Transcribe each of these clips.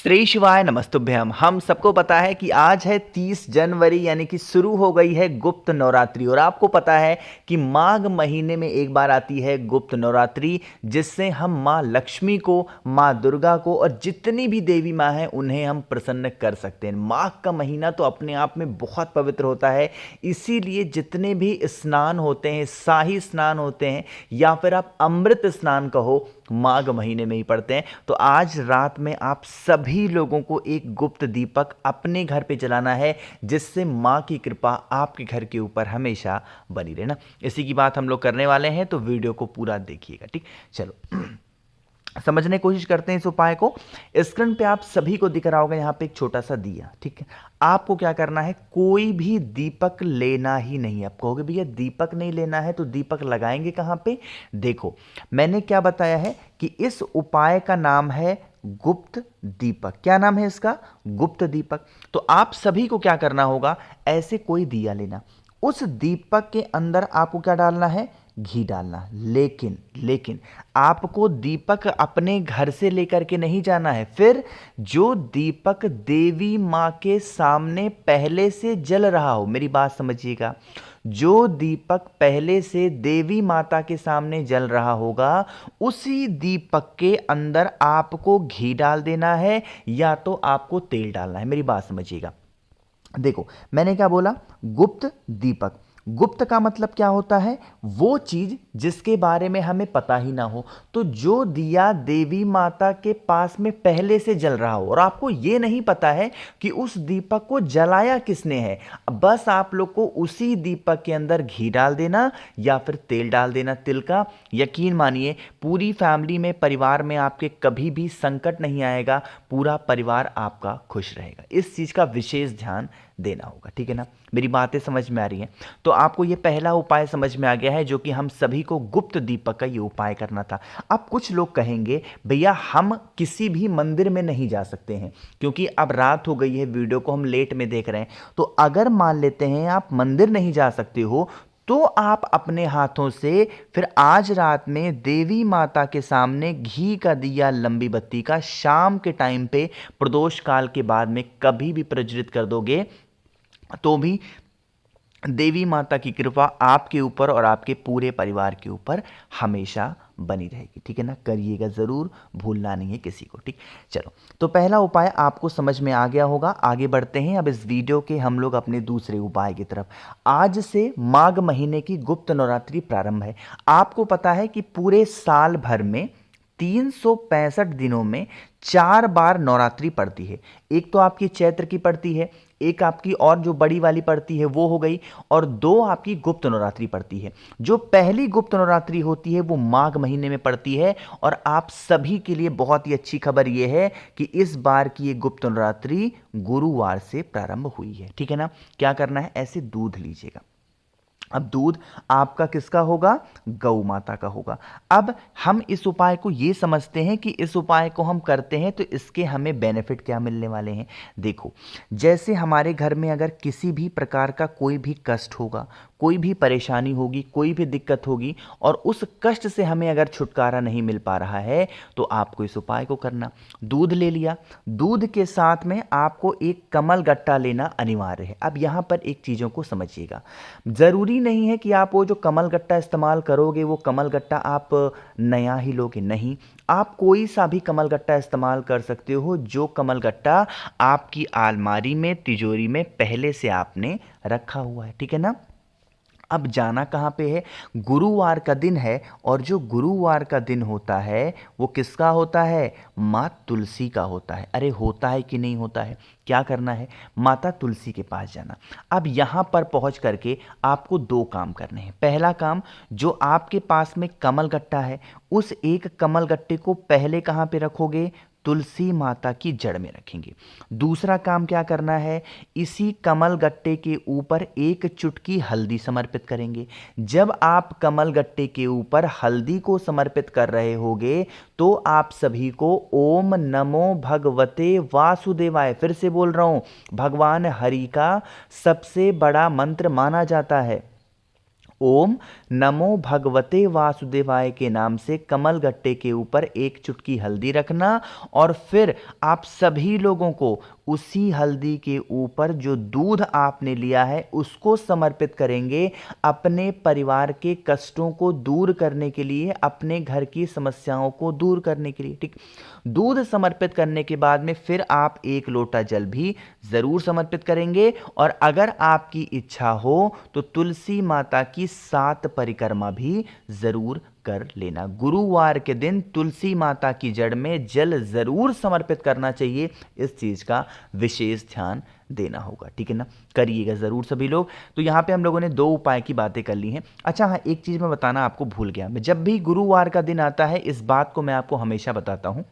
श्री शिवाय नमस्तुभ्यम। हम सबको पता है कि आज है 30 जनवरी यानी कि शुरू हो गई है गुप्त नवरात्रि। और आपको पता है कि माघ महीने में एक बार आती है गुप्त नवरात्रि, जिससे हम माँ लक्ष्मी को, माँ दुर्गा को और जितनी भी देवी माँ हैं उन्हें हम प्रसन्न कर सकते हैं। माघ का महीना तो अपने आप में बहुत पवित्र होता है, इसीलिए जितने भी स्नान होते हैं, शाही स्नान होते हैं या फिर आप अमृत स्नान कहो, माघ महीने में ही पड़ते हैं। तो आज रात में आप सभी लोगों को एक गुप्त दीपक अपने घर पे जलाना है, जिससे माँ की कृपा आपके घर के ऊपर हमेशा बनी रहे ना। इसी की बात हम लोग करने वाले हैं, तो वीडियो को पूरा देखिएगा। ठीक, चलो समझने की कोशिश करते हैं इस उपाय को। स्क्रीन पे आप सभी को दिख रहा होगा यहाँ पे एक छोटा सा दिया। ठीक है, आपको क्या करना है, कोई भी दीपक लेना ही नहीं। आप कहोगे भैया दीपक नहीं लेना है तो दीपक लगाएंगे कहाँ पे? देखो, मैंने क्या बताया है कि इस उपाय का नाम है गुप्त दीपक। क्या नाम है इसका? गुप्त दीपक। तो आप सभी को क्या करना होगा, ऐसे कोई दिया लेना, उस दीपक के अंदर आपको क्या डालना है, घी डालना। लेकिन आपको दीपक अपने घर से लेकर के नहीं जाना है। फिर जो दीपक देवी माँ के सामने पहले से जल रहा हो, मेरी बात समझिएगा, जो दीपक पहले से देवी माता के सामने जल रहा होगा, उसी दीपक के अंदर आपको घी डाल देना है या तो आपको तेल डालना है। मेरी बात समझिएगा। देखो, मैंने क्या बोला, गुप्त दीपक। गुप्त का मतलब क्या होता है, वो चीज जिसके बारे में हमें पता ही ना हो। तो जो दिया देवी माता के पास में पहले से जल रहा हो और आपको ये नहीं पता है कि उस दीपक को जलाया किसने है, बस आप लोग को उसी दीपक के अंदर घी डाल देना या फिर तेल डाल देना, तिल का। यकीन मानिए, पूरी फैमिली में, परिवार में आपके कभी भी संकट नहीं आएगा, पूरा परिवार आपका खुश रहेगा। इस चीज का विशेष ध्यान देना होगा। ठीक है ना, मेरी बातें समझ में आ रही हैं? तो आपको ये पहला उपाय समझ में आ गया है, जो कि हम सभी को गुप्त दीपक का ये उपाय करना था। अब कुछ लोग कहेंगे भैया हम किसी भी मंदिर में नहीं जा सकते हैं, क्योंकि अब रात हो गई है, वीडियो को हम लेट में देख रहे हैं। तो अगर मान लेते हैं आप मंदिर नहीं जा सकते हो, तो आप अपने हाथों से फिर आज रात में देवी माता के सामने घी का दिया, लंबी बत्ती का, शाम के टाइम पे प्रदोष काल के बाद में कभी भी प्रज्वलित कर दोगे तो भी देवी माता की कृपा आपके ऊपर और आपके पूरे परिवार के ऊपर हमेशा बनी रहेगी। ठीक है ना, करिएगा जरूर, भूलना नहीं है किसी को। ठीक, चलो, तो पहला उपाय आपको समझ में आ गया होगा। आगे बढ़ते हैं अब इस वीडियो के हम लोग अपने दूसरे उपाय की तरफ। आज से माघ महीने की गुप्त नवरात्रि प्रारंभ है। आपको पता है कि पूरे साल भर में 365 दिनों में 4 बार नवरात्रि पड़ती है। एक तो आपकी चैत्र की पड़ती है, एक आपकी और जो बड़ी वाली पड़ती है वो हो गई, और 2 आपकी गुप्त नवरात्रि पड़ती है। जो पहली गुप्त नवरात्रि होती है वो माघ महीने में पड़ती है। और आप सभी के लिए बहुत ही अच्छी खबर ये है कि इस बार की ये गुप्त नवरात्रि गुरुवार से प्रारंभ हुई है। ठीक है ना, क्या करना है, ऐसे दूध लीजिएगा। अब दूध आपका किसका होगा, गौ माता का होगा। अब हम इस उपाय को ये समझते हैं कि इस उपाय को हम करते हैं तो इसके हमें बेनिफिट क्या मिलने वाले हैं। देखो, जैसे हमारे घर में अगर किसी भी प्रकार का कोई भी कष्ट होगा, कोई भी परेशानी होगी, कोई भी दिक्कत होगी, और उस कष्ट से हमें अगर छुटकारा नहीं मिल पा रहा है, तो आपको इस उपाय को करना। दूध ले लिया, दूध के साथ में आपको एक कमल गट्टा लेना अनिवार्य है। अब यहाँ पर एक चीज़ों को समझिएगा, ज़रूरी नहीं है कि आप वो जो कमल गट्टा इस्तेमाल करोगे वो कमल गट्टा आप नया ही लोगे, नहीं। आप कोई सा भी कमल गट्टा इस्तेमाल कर सकते हो, जो कमल गट्टा आपकी अलमारी में, तिजोरी में पहले से आपने रखा हुआ है। ठीक है ना। अब जाना कहाँ पे है, गुरुवार का दिन है, और जो गुरुवार का दिन होता है वो किसका होता है, माँ तुलसी का होता है। अरे होता है कि नहीं होता है, क्या करना है, माता तुलसी के पास जाना। अब यहाँ पर पहुँच करके आपको 2 काम करने हैं। पहला काम, जो आपके पास में कमल गट्टा है, उस एक कमल गट्टे को पहले कहाँ पे रखोगे, तुलसी माता की जड़ में रखेंगे। दूसरा काम क्या करना है, इसी कमल गट्टे के ऊपर एक चुटकी हल्दी समर्पित करेंगे। जब आप कमल गट्टे के ऊपर हल्दी को समर्पित कर रहे होगे, तो आप सभी को ओम नमो भगवते वासुदेवाय, फिर से बोल रहा हूं, भगवान हरि का सबसे बड़ा मंत्र माना जाता है ओम नमो भगवते वासुदेवाय के नाम से कमल गट्टे के ऊपर एक चुटकी हल्दी रखना और फिर आप सभी लोगों को उसी हल्दी के ऊपर जो दूध आपने लिया है उसको समर्पित करेंगे, अपने परिवार के कष्टों को दूर करने के लिए, अपने घर की समस्याओं को दूर करने के लिए। ठीक, दूध समर्पित करने के बाद में फिर आप 1 लोटा जल भी जरूर समर्पित करेंगे और अगर आपकी इच्छा हो तो तुलसी माता की 7 परिक्रमा भी जरूर कर लेना। गुरुवार के दिन तुलसी माता की जड़ में जल जरूर समर्पित करना चाहिए, इस चीज का विशेष ध्यान देना होगा। ठीक है ना, करिएगा जरूर सभी लोग। तो यहां पे हम लोगों ने 2 उपाय की बातें कर ली हैं। अच्छा हाँ, एक चीज मैं बताना आपको भूल गया, मैं जब भी गुरुवार का दिन आता है इस बात को मैं आपको हमेशा बताता हूं,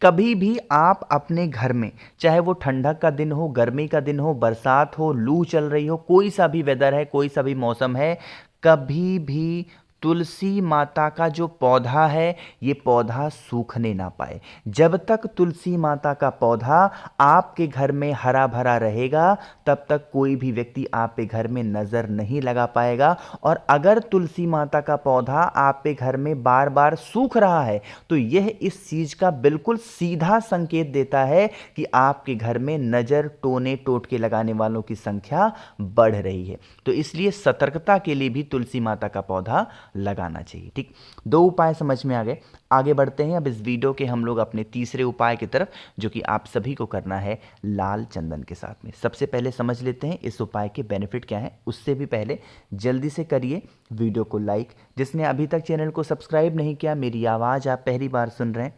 कभी भी आप अपने घर में, चाहे वो ठंडक का दिन हो, गर्मी का दिन हो, बरसात हो, लू चल रही हो, कोई सा भी वेदर है, कोई सा भी मौसम है, कभी भी तुलसी माता का जो पौधा है ये पौधा सूखने ना पाए। जब तक तुलसी माता का पौधा आपके घर में हरा भरा रहेगा तब तक कोई भी व्यक्ति आपके घर में नजर नहीं लगा पाएगा। और अगर तुलसी माता का पौधा आपके घर में बार बार सूख रहा है तो यह इस चीज का बिल्कुल सीधा संकेत देता है कि आपके घर में नजर, टोने, टोटके लगाने वालों की संख्या बढ़ रही है। तो इसलिए सतर्कता के लिए भी तुलसी माता का पौधा लगाना चाहिए। ठीक, 2 उपाय समझ में आ गए। आगे बढ़ते हैं अब इस वीडियो के हम लोग अपने तीसरे उपाय की तरफ, जो कि आप सभी को करना है लाल चंदन के साथ में। सबसे पहले समझ लेते हैं इस उपाय के बेनिफिट क्या हैं। उससे भी पहले जल्दी से करिए वीडियो को लाइक। जिसने अभी तक चैनल को सब्सक्राइब नहीं किया, मेरी आवाज़ आप पहली बार सुन रहे हैं,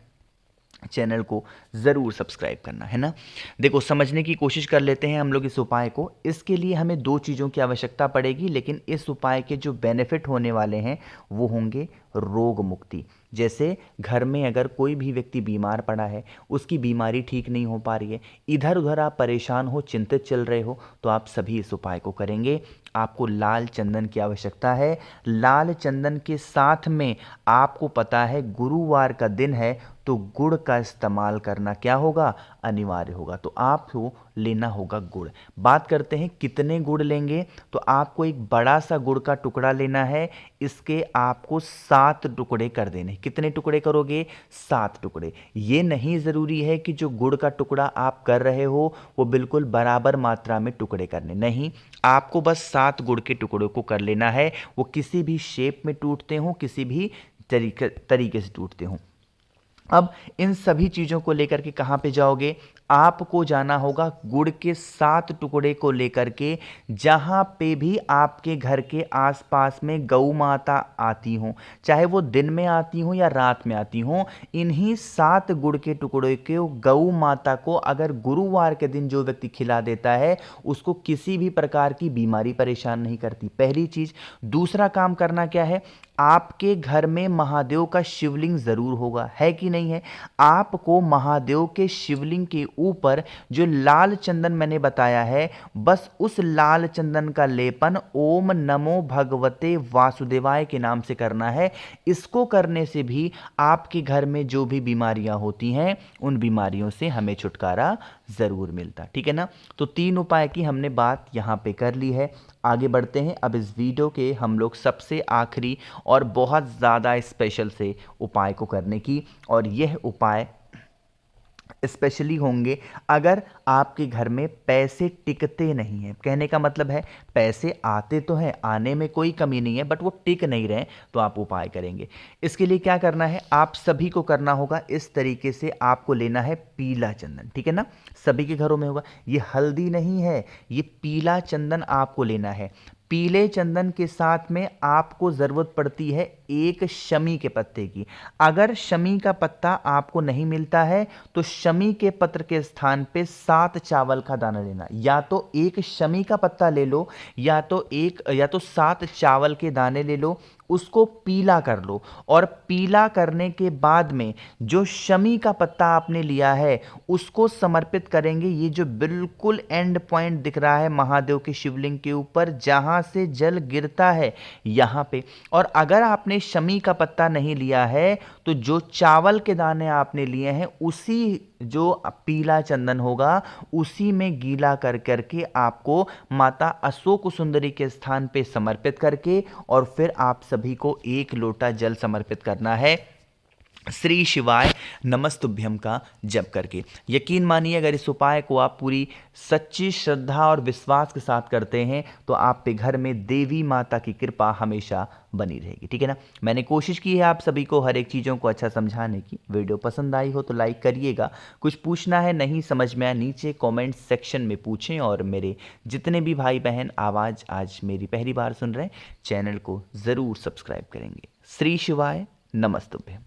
चैनल को ज़रूर सब्सक्राइब करना है ना। देखो, समझने की कोशिश कर लेते हैं हम लोग इस उपाय को। इसके लिए हमें 2 चीज़ों की आवश्यकता पड़ेगी, लेकिन इस उपाय के जो बेनिफिट होने वाले हैं वो होंगे रोग मुक्ति। जैसे घर में अगर कोई भी व्यक्ति बीमार पड़ा है, उसकी बीमारी ठीक नहीं हो पा रही है, इधर उधर आप परेशान हो, चिंतित चल रहे हो, तो आप सभी इस उपाय को करेंगे। आपको लाल चंदन की आवश्यकता है। लाल चंदन के साथ में आपको पता है गुरुवार का दिन है तो गुड़ का इस्तेमाल करना क्या होगा, अनिवार्य होगा। तो आपको लेना होगा गुड़। बात करते हैं कितने गुड़ लेंगे, तो आपको एक बड़ा सा गुड़ का टुकड़ा लेना है। इसके आपको 7 टुकड़े कर देने। कितने टुकड़े करोगे, 7 टुकड़े। ये नहीं ज़रूरी है कि जो गुड़ का टुकड़ा आप कर रहे हो वो बिल्कुल बराबर मात्रा में टुकड़े करने, नहीं, आपको बस 7 गुड़ के टुकड़ों को कर लेना है। वो किसी भी शेप में टूटते हों, किसी भी तरीके से टूटते हों। अब इन सभी चीज़ों को लेकर के कहाँ पे जाओगे, आपको जाना होगा गुड़ के 7 टुकड़े को लेकर के जहाँ पे भी आपके घर के आसपास में गौ माता आती हों, चाहे वो दिन में आती हों या रात में आती हों, इन्हीं 7 गुड़ के टुकड़े के गौ माता को अगर गुरुवार के दिन जो व्यक्ति खिला देता है उसको किसी भी प्रकार की बीमारी परेशान नहीं करती। पहली चीज़। दूसरा काम करना क्या है, आपके घर में महादेव का शिवलिंग जरूर होगा, है कि नहीं है। आपको महादेव के शिवलिंग के ऊपर जो लाल चंदन मैंने बताया है, बस उस लाल चंदन का लेपन ओम नमो भगवते वासुदेवाय के नाम से करना है। इसको करने से भी आपके घर में जो भी बीमारियां होती हैं उन बीमारियों से हमें छुटकारा जरूर मिलता। ठीक है ना। तो 3 उपाय की हमने बात यहां पे कर ली है। आगे बढ़ते हैं अब इस वीडियो के हम लोग सबसे आखिरी और बहुत ज़्यादा स्पेशल से उपाय को करने की, और यह उपाय स्पेशली होंगे अगर आपके घर में पैसे टिकते नहीं हैं। कहने का मतलब है पैसे आते तो हैं, आने में कोई कमी नहीं है, बट वो टिक नहीं रहे, तो आप उपाय करेंगे। इसके लिए क्या करना है, आप सभी को करना होगा इस तरीके से। आपको लेना है पीला चंदन, ठीक है ना, सभी के घरों में होगा। ये हल्दी नहीं है, ये पीला चंदन आपको लेना है। पीले चंदन के साथ में आपको ज़रूरत पड़ती है एक शमी के पत्ते की। अगर शमी का पत्ता आपको नहीं मिलता है तो शमी के पत्र के स्थान पे 7 चावल का दाना लेना। या तो एक शमी का पत्ता ले लो, या तो 7 चावल के दाने ले लो, उसको पीला कर लो, और पीला करने के बाद में जो शमी का पत्ता आपने लिया है उसको समर्पित करेंगे। ये जो बिल्कुल एंड पॉइंट दिख रहा है महादेव के शिवलिंग के ऊपर, जहां से जल गिरता है यहाँ पे। और अगर आपने शमी का पत्ता नहीं लिया है तो जो चावल के दाने आपने लिए हैं उसी जो पीला चंदन होगा उसी में गीला कर करके आपको माता अशोक सुंदरी के स्थान पे समर्पित करके और फिर आप सभी को 1 लोटा जल समर्पित करना है श्री शिवाय नमस्तुभ्यम का जप करके। यकीन मानिए अगर इस उपाय को आप पूरी सच्ची श्रद्धा और विश्वास के साथ करते हैं तो आप पे घर में देवी माता की कृपा हमेशा बनी रहेगी, ठीक है ना। मैंने कोशिश की है आप सभी को हर एक चीज़ों को अच्छा समझाने की। वीडियो पसंद आई हो तो लाइक करिएगा। कुछ पूछना है, नहीं समझ में आया, नीचे कमेंट सेक्शन में पूछें। और मेरे जितने भी भाई बहन आवाज़ आज मेरी पहली बार सुन रहे हैं, चैनल को ज़रूर सब्सक्राइब करेंगे। श्री शिवाय नमस्तुभ्यम।